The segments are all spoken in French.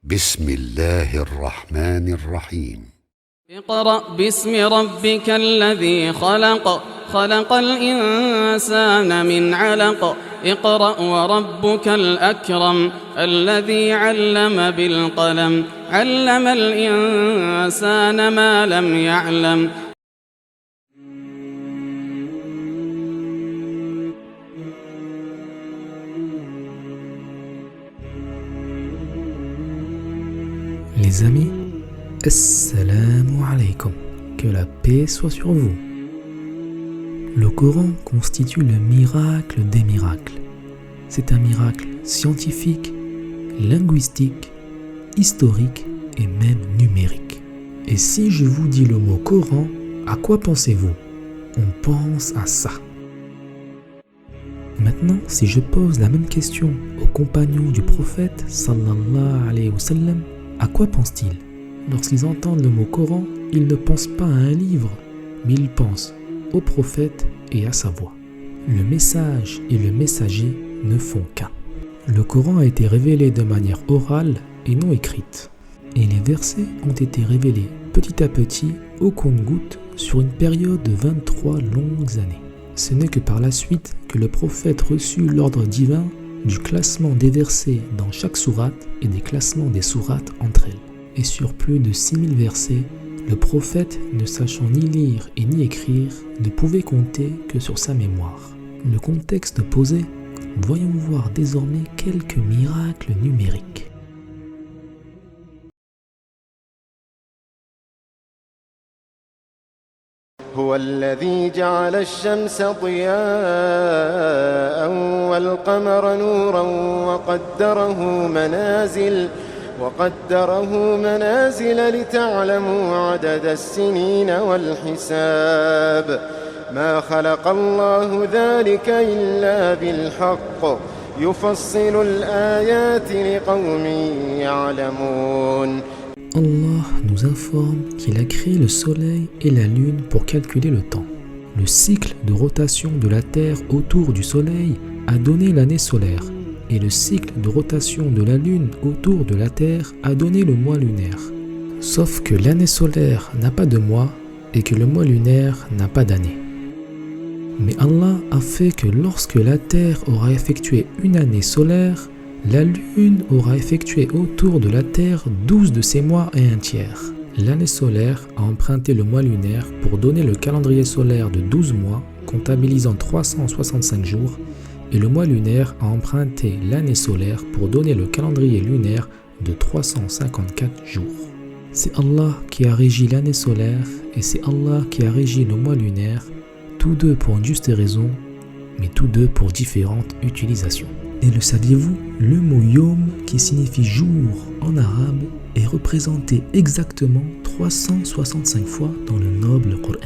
بسم الله الرحمن الرحيم. اقرأ باسم ربك الذي خلق خلق الإنسان من علق اقرأ وربك الأكرم الذي علم بالقلم علم الإنسان ما لم يعلم. Les amis, Assalamu alaikum, que la paix soit sur vous. Le Coran constitue le miracle des miracles. C'est un miracle scientifique, linguistique, historique et même numérique. Et si je vous dis le mot Coran, à quoi pensez-vous? On pense à ça. Maintenant, si je pose la même question aux compagnons du prophète sallallahu alayhi wa sallam, à quoi pensent-ils? Lorsqu'ils entendent le mot Coran, ils ne pensent pas à un livre, mais ils pensent au prophète et à sa voix. Le message et le messager ne font qu'un. Le Coran a été révélé de manière orale et non écrite. Et les versets ont été révélés petit à petit au compte-gouttes sur une période de 23 longues années. Ce n'est que par la suite que le prophète reçut l'ordre divin du classement des versets dans chaque sourate et des classements des sourates entre elles. Et sur plus de 6000 versets, le prophète, ne sachant ni lire et ni écrire, ne pouvait compter que sur sa mémoire. Le contexte posé, voyons voir désormais quelques miracles numériques. هو الذي جعل الشمس ضياء والقمر نورا وقدره منازل لتعلموا عدد السنين والحساب ما خلق الله ذلك إلا بالحق يفصل الآيات لقوم يعلمون. Allah nous informe qu'il a créé le soleil et la lune pour calculer le temps. Le cycle de rotation de la Terre autour du soleil a donné l'année solaire et le cycle de rotation de la lune autour de la Terre a donné le mois lunaire. Sauf que l'année solaire n'a pas de mois et que le mois lunaire n'a pas d'année. Mais Allah a fait que lorsque la Terre aura effectué une année solaire, la Lune aura effectué autour de la Terre 12 de ses mois et un tiers. L'année solaire a emprunté le mois lunaire pour donner le calendrier solaire de 12 mois, comptabilisant 365 jours, et le mois lunaire a emprunté l'année solaire pour donner le calendrier lunaire de 354 jours. C'est Allah qui a régi l'année solaire et c'est Allah qui a régi le mois lunaire, tous deux pour une juste raison, mais tous deux pour différentes utilisations. Et le saviez-vous, le mot Yom, qui signifie jour en arabe, est représenté exactement 365 fois dans le noble Coran.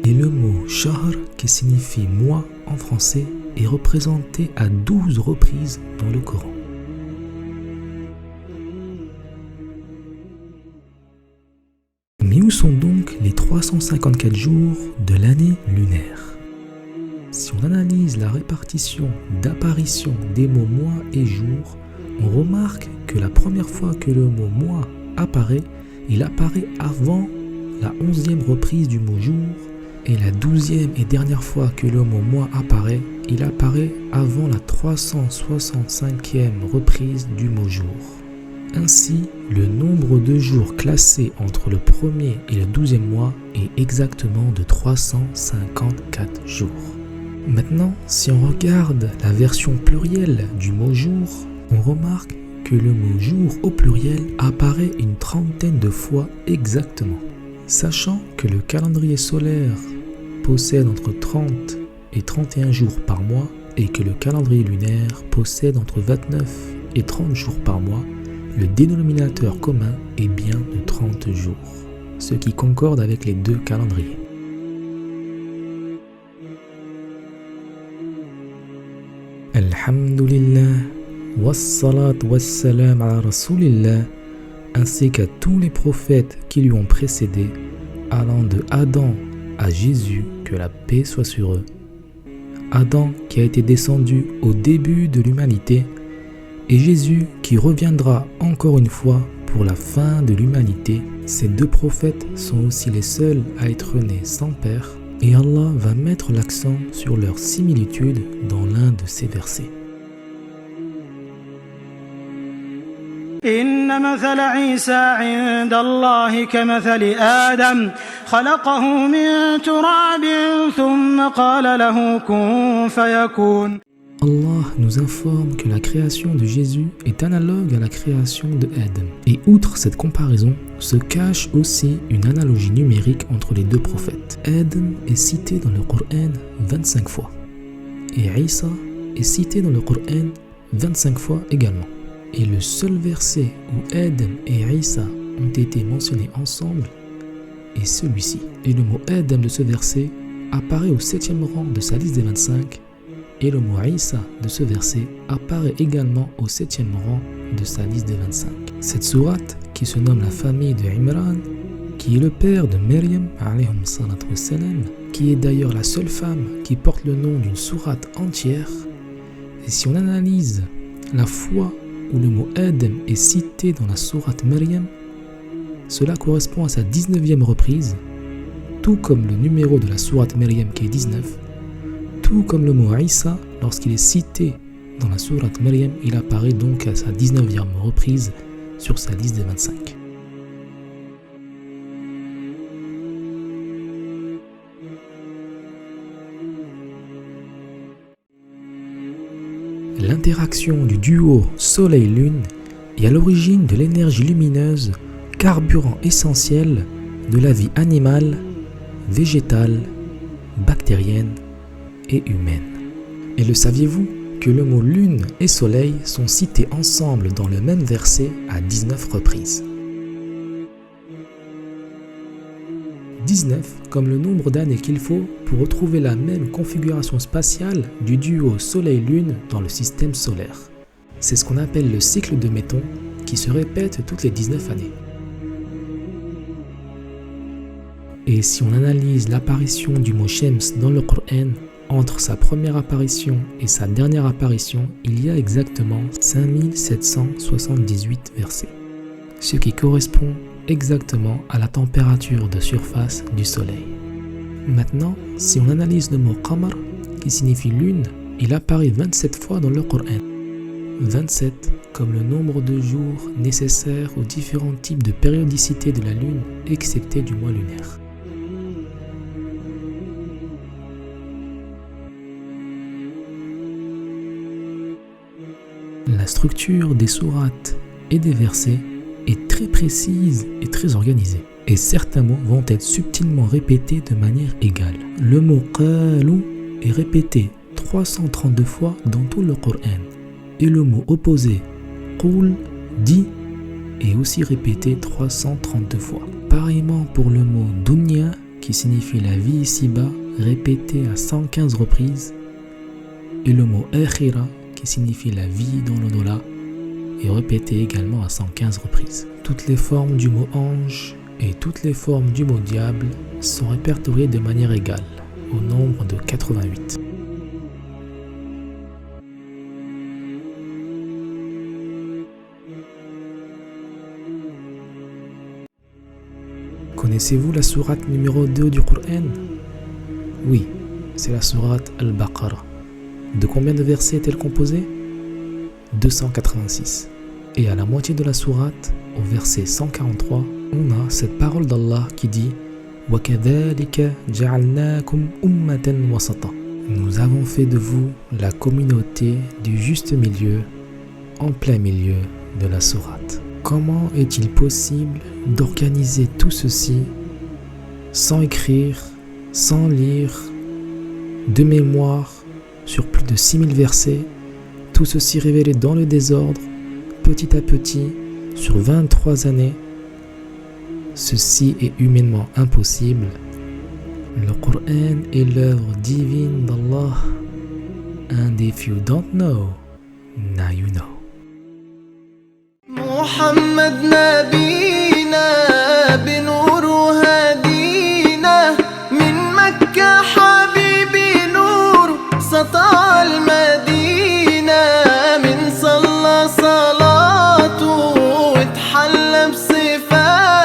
Et le mot Shahr, qui signifie mois en français, est représenté à 12 reprises dans le Coran. Mais où sont donc les 354 jours de l'année lunaire? Si on analyse la répartition d'apparition des mots mois et jour, on remarque que la première fois que le mot mois apparaît, il apparaît avant la 11e reprise du mot jour, et la 12e et dernière fois que le mot mois apparaît, il apparaît avant la 365e reprise du mot jour. Ainsi, le nombre de jours classés entre le premier et le 12e mois est exactement de 354 jours. Maintenant, si on regarde la version plurielle du mot jour, on remarque que le mot jour au pluriel apparaît une trentaine de fois exactement. Sachant que le calendrier solaire possède entre 30 et 31 jours par mois et que le calendrier lunaire possède entre 29 et 30 jours par mois, le dénominateur commun est bien de 30 jours, ce qui concorde avec les deux calendriers. Alhamdulillah, wassalat wassalam ala rasulillah, ainsi qu'à tous les prophètes qui lui ont précédé, allant de Adam à Jésus, que la paix soit sur eux. Adam qui a été descendu au début de l'humanité et Jésus qui reviendra encore une fois pour la fin de l'humanité. Ces deux prophètes sont aussi les seuls à être nés sans père et Allah va mettre l'accent sur leur similitude dans l'un de ces versets. إن مثل عيسى عند الله كمثل آدم خلقه من تراب ثم قال له كن فيكون. Allah nous informe que la création de Jésus est analogue à la création de Adam. Et outre cette comparaison, se cache aussi une analogie numérique entre les deux prophètes. Adam est cité dans le Coran 25 fois. Et Isa est cité dans le Coran 25 fois également. Et le seul verset où Adam et Isa ont été mentionnés ensemble est celui-ci. Et le mot Adam de ce verset apparaît au 7e rang de sa liste des 25 et le mot Isa de ce verset apparaît également au 7e rang de sa liste des 25. Cette sourate, qui se nomme la famille de Imran, qui est le père de Maryam, qui est d'ailleurs la seule femme qui porte le nom d'une sourate entière, et si on analyse la fois où le mot Adam est cité dans la sourate Maryam, cela correspond à sa 19e reprise, tout comme le numéro de la sourate Maryam qui est 19, tout comme le mot Isa, lorsqu'il est cité dans la sourate Maryam, il apparaît donc à sa 19e reprise sur sa liste des 25. L'interaction du duo Soleil-Lune est à l'origine de l'énergie lumineuse, carburant essentiel de la vie animale, végétale, bactérienne et humaine. Et le saviez-vous que le mot lune et soleil sont cités ensemble dans le même verset à 19 reprises. 19 comme le nombre d'années qu'il faut pour retrouver la même configuration spatiale du duo Soleil-Lune dans le système solaire. C'est ce qu'on appelle le cycle de Méton qui se répète toutes les 19 années. Et si on analyse l'apparition du mot Shems dans le Coran, entre sa première apparition et sa dernière apparition, il y a exactement 5778 versets, ce qui correspond exactement à la température de surface du Soleil. Maintenant, si on analyse le mot Qamar, qui signifie lune, il apparaît 27 fois dans le Coran. 27 comme le nombre de jours nécessaires aux différents types de périodicité de la lune, excepté du mois lunaire. La structure des sourates et des versets est très précise et très organisée. Et certains mots vont être subtilement répétés de manière égale. Le mot qalu est répété 332 fois dans tout le Coran. Et le mot opposé, qul, dit, est aussi répété 332 fois. Pareillement pour le mot dunya, qui signifie la vie ici-bas, répété à 115 reprises. Et le mot akhira, qui signifie la vie dans l'au-delà, est répété également à 115 reprises. Toutes les formes du mot ange et toutes les formes du mot diable sont répertoriées de manière égale, au nombre de 88. Connaissez-vous la sourate numéro 2 du Coran? Oui, c'est la sourate Al-Baqarah. De combien de versets est-elle composée? 286. Et à la moitié de la sourate, au verset 143, on a cette parole d'Allah qui dit وَكَذَلِكَ جَعَلْنَاكُمْ أُمَّةً وَسَطًا. Nous avons fait de vous la communauté du juste milieu, en plein milieu de la sourate. Comment est-il possible d'organiser tout ceci sans écrire, sans lire, de mémoire, sur plus de 6000 versets, tout ceci révélé dans le désordre, petit à petit, sur 23 années? Ceci est humainement impossible. Le Coran est l'œuvre divine d'Allah. And if you don't know, now you know. محمد نبينا بنور هدينا من مكة حبيبي نور سطع بصفات